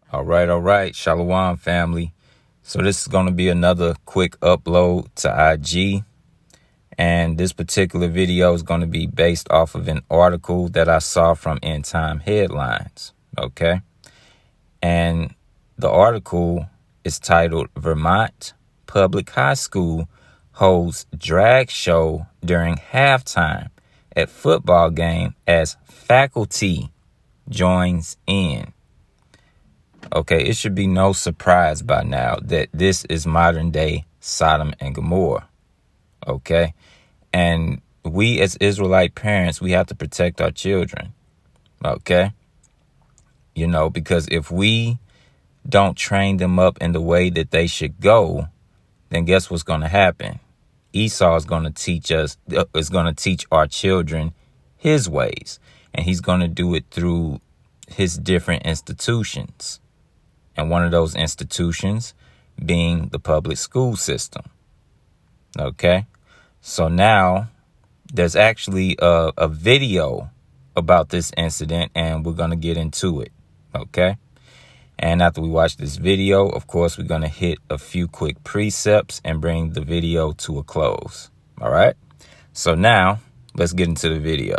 All right. Shalom, family. So this is going to be another quick upload to IG. And this particular video is going to be based off of an article that I saw from End Time Headlines. Okay. And the article is titled Vermont Public High School Holds Drag Show During Halftime at Football Game as Faculty Joins in. Okay, it should be no surprise by now that this is modern day Sodom and Gomorrah. Okay, and we as Israelite parents, we have to protect our children. Okay, because if we don't train them up in the way that they should go, then guess what's going to happen? Esau is going to teach our children his ways, and he's going to do it through his different institutions. And one of those institutions being the public school system. Okay. So now there's actually a video about this incident, and we're going to get into it. Okay. And after we watch this video, of course, we're going to hit a few quick precepts and bring the video to a close. All right. So now let's get into the video.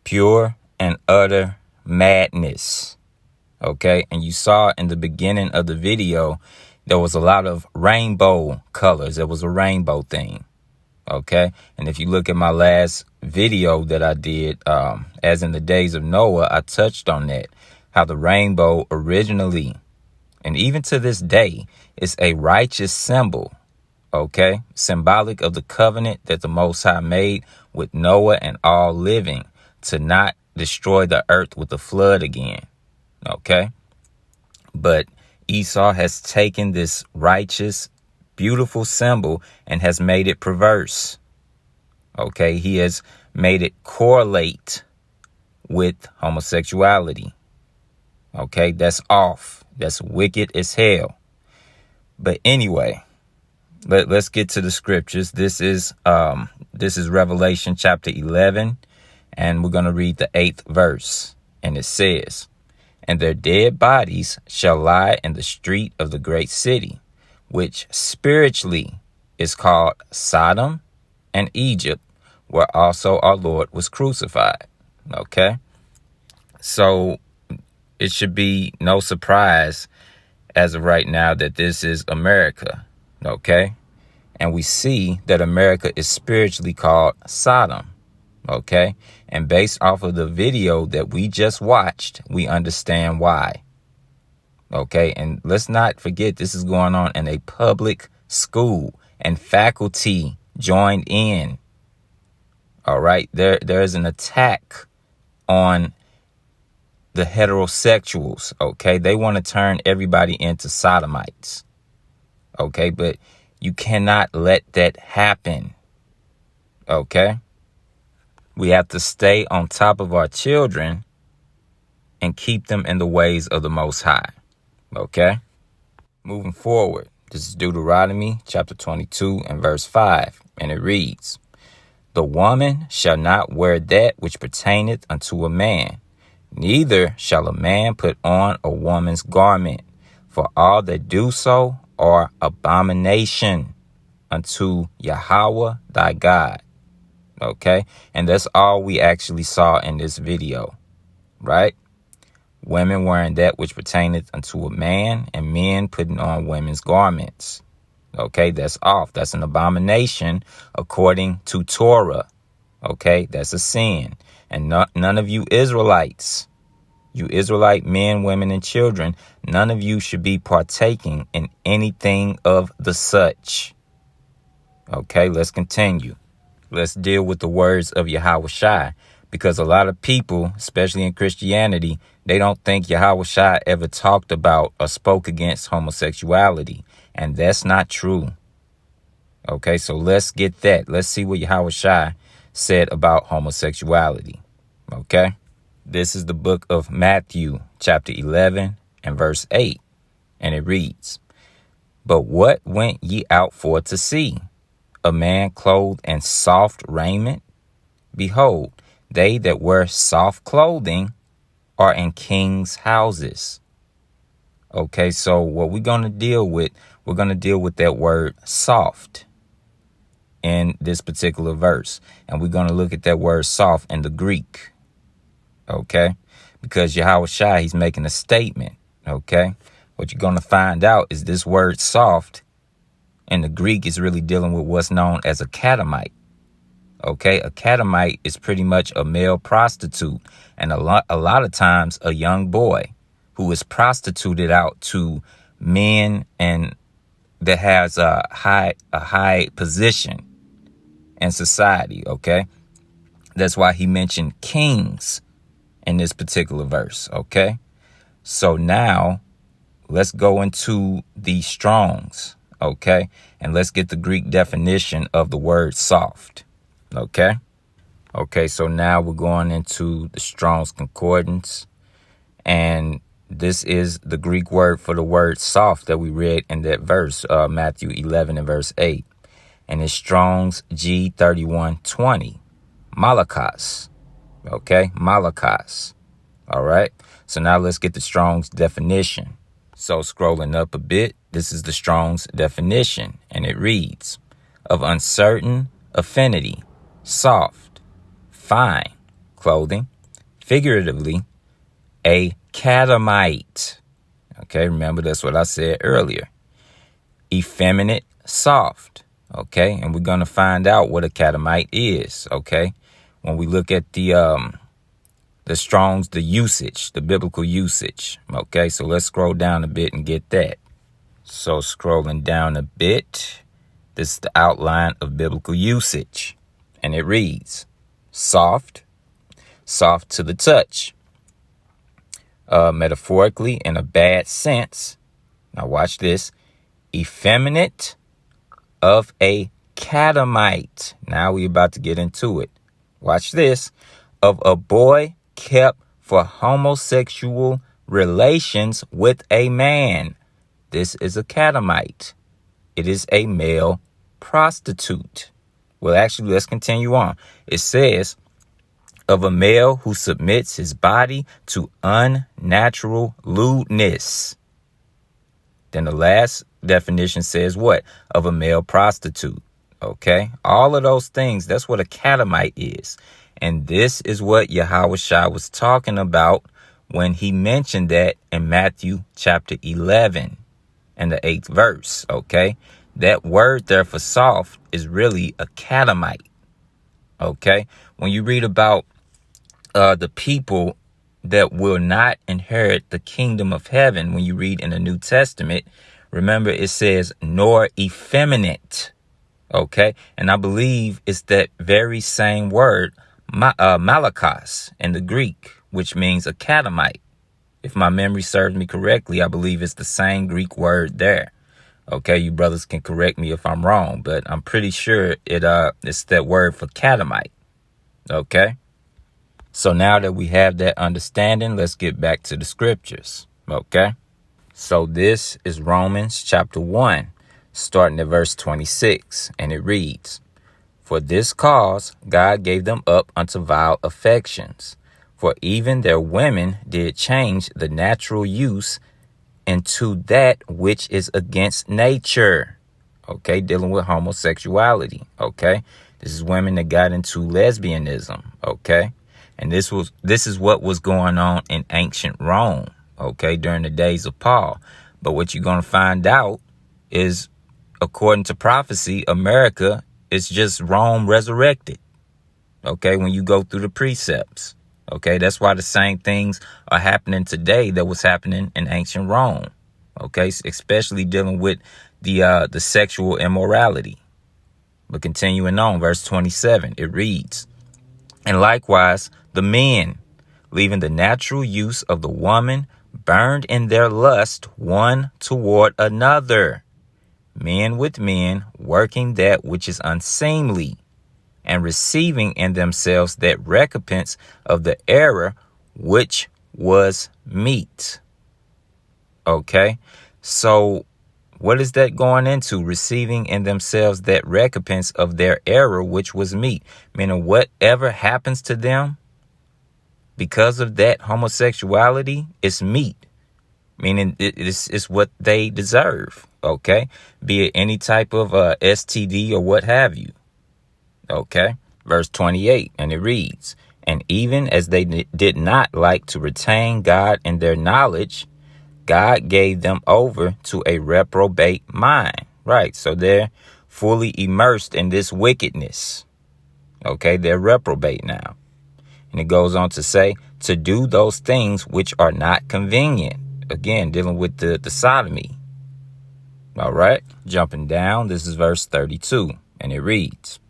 Pure and utter madness. Okay. And you saw in the beginning of the video, there was a lot of rainbow colors. There was a rainbow theme. Okay. And if you look at my last video that I did, as in the days of Noah, I touched on that, how the rainbow originally, and even to this day, is a righteous symbol. Okay. Symbolic of the covenant that the Most High made with Noah and all living, to not destroy the earth with the flood again. Okay. But Esau has taken this righteous, beautiful symbol and has made it perverse. Okay. He has made it correlate with homosexuality. Okay. That's off. That's wicked as hell. But anyway, let's get to the scriptures. This is Revelation chapter 11. And we're going to read the 8th verse. And it says, "And their dead bodies shall lie in the street of the great city, which spiritually is called Sodom and Egypt, where also our Lord was crucified. Okay? So it should be no surprise as of right now that this is America. Okay? And we see that America is spiritually called Sodom. Okay? And based off of the video that we just watched, we understand why. Okay? And let's not forget, this is going on in a public school, and faculty joined in. All right? There's an attack on the heterosexuals. Okay? They want to turn everybody into sodomites. Okay? But you cannot let that happen. Okay? We have to stay on top of our children and keep them in the ways of the Most High. Okay? Moving forward, this is Deuteronomy chapter 22 and verse 5. And it reads, "The woman shall not wear that which pertaineth unto a man, neither shall a man put on a woman's garment, for all that do so are abomination unto Yahweh thy God." Okay? And that's all we actually saw in this video, right? Women wearing that which pertaineth unto a man, and men putting on women's garments. Okay? That's off. That's an abomination according to Torah. Okay? That's a sin. And none of you Israelites, you Israelite men, women, and children, none of you should be partaking in anything of the such. Okay? Let's continue. Let's deal with the words of Yahweh Shai, because a lot of people, especially in Christianity, they don't think Yahweh Shai ever talked about or spoke against homosexuality. And that's not true. Okay, so let's get that. Let's see what Yahweh Shai said about homosexuality. Okay, this is the book of Matthew, chapter 11 and verse 8. And it reads, "But what went ye out for to see? A man clothed in soft raiment? Behold, they that wear soft clothing are in kings' houses." Okay, so what we're going to deal with that word soft in this particular verse. And we're going to look at that word soft in the Greek. Okay, because Yahweh Shai, he's making a statement. Okay, what you're going to find out is this word soft in the Greek is really dealing with what's known as a catamite. Okay, a catamite is pretty much a male prostitute, and a lot of times a young boy who is prostituted out to men and that has a high position in society. Okay, that's why he mentioned kings in this particular verse. Okay, so now let's go into the Strongs. Okay, and let's get the Greek definition of the word soft. Okay. Okay, so now we're going into the Strong's Concordance. And this is the Greek word for the word soft that we read in that verse, Matthew 11 and verse 8. And it's Strong's G3120, malakos. Okay, malakos. All right, so now let's get the Strong's definition. So scrolling up a bit, this is the Strong's definition, and it reads, "Of uncertain affinity, soft, fine clothing, figuratively, a catamite." Okay, remember that's what I said earlier. Effeminate, soft. Okay, and we're going to find out what a catamite is. Okay, when we look at the Strong's, the usage, the biblical usage. Okay, so let's scroll down a bit and get that. So scrolling down a bit, this is the outline of biblical usage. And it reads, soft, soft to the touch. Metaphorically, in a bad sense. Now watch this. Effeminate, of a catamite. Now we're about to get into it. Watch this. Of a boy kept for homosexual relations with a man. This is a catamite. It is a male prostitute. Well, actually, let's continue on. It says, of a male who submits his body to unnatural lewdness. Then the last definition says what? Of a male prostitute. Okay, all of those things, that's what a catamite is. And this is what Yahushua was talking about when he mentioned that in Matthew chapter 11 and the 8th verse. Okay, that word there for soft is really a catamite. Okay, when you read about the people that will not inherit the kingdom of heaven, when you read in the New Testament, remember it says nor effeminate. Okay, and I believe it's that very same word, malakos, in the Greek, which means a catamite. If my memory serves me correctly, I believe it's the same Greek word there. Okay, you brothers can correct me if I'm wrong, but I'm pretty sure it's that word for catamite. Okay, so now that we have that understanding, let's get back to the scriptures. Okay, so this is Romans chapter 1. Starting at verse 26, and it reads, "For this cause God gave them up unto vile affections, for even their women did change the natural use into that which is against nature." Okay, dealing with homosexuality. Okay, this is women that got into lesbianism. Okay, and this is what was going on in ancient Rome. Okay, during the days of Paul. But what you're gonna find out is, according to prophecy, America is just Rome resurrected. Okay, when you go through the precepts. Okay, that's why the same things are happening today that was happening in ancient Rome. Okay, especially dealing with the sexual immorality. But continuing on, verse 27, it reads, "And likewise the men, leaving the natural use of the woman, burned in their lust one toward another, men with men, working that which is unseemly, and receiving in themselves that recompense of the error which was meet." Okay, so what is that going into? Receiving in themselves that recompense of their error which was meet. Meaning whatever happens to them because of that homosexuality is meet. Meaning it's what they deserve. Okay, be it any type of STD or what have you. Okay, verse 28, and it reads, "And even as they did not like to retain God in their knowledge, God gave them over to a reprobate mind." Right, so they're fully immersed in this wickedness. Okay, they're reprobate now. And it goes on to say, "to do those things which are not convenient." Again, dealing with the sodomy. All right, jumping down, this is verse 32, and it reads,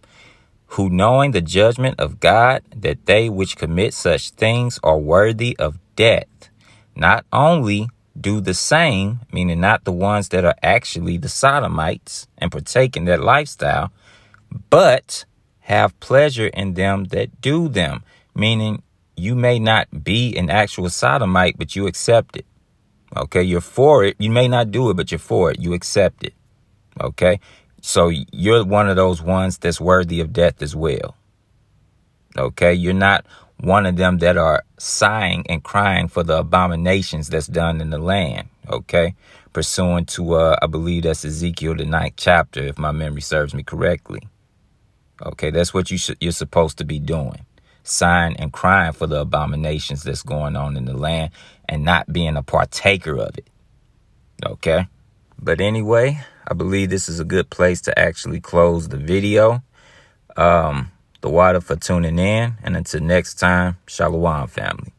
"Who knowing the judgment of God, that they which commit such things are worthy of death, not only do the same," meaning not the ones that are actually the sodomites and partake in that lifestyle, "but have pleasure in them that do them," meaning you may not be an actual sodomite, but you accept it. Okay, you're for it. You may not do it, but you're for it. You accept it. Okay, so you're one of those ones that's worthy of death as well. Okay, you're not one of them that are sighing and crying for the abominations that's done in the land. Okay, pursuant to, I believe that's Ezekiel, the 9th chapter, if my memory serves me correctly. Okay, that's what you're supposed to be doing. Sighing and crying for the abominations that's going on in the land and not being a partaker of it. Okay. But anyway, I believe this is a good place to actually close the video. The water for tuning in. And until next time, Shalom, family.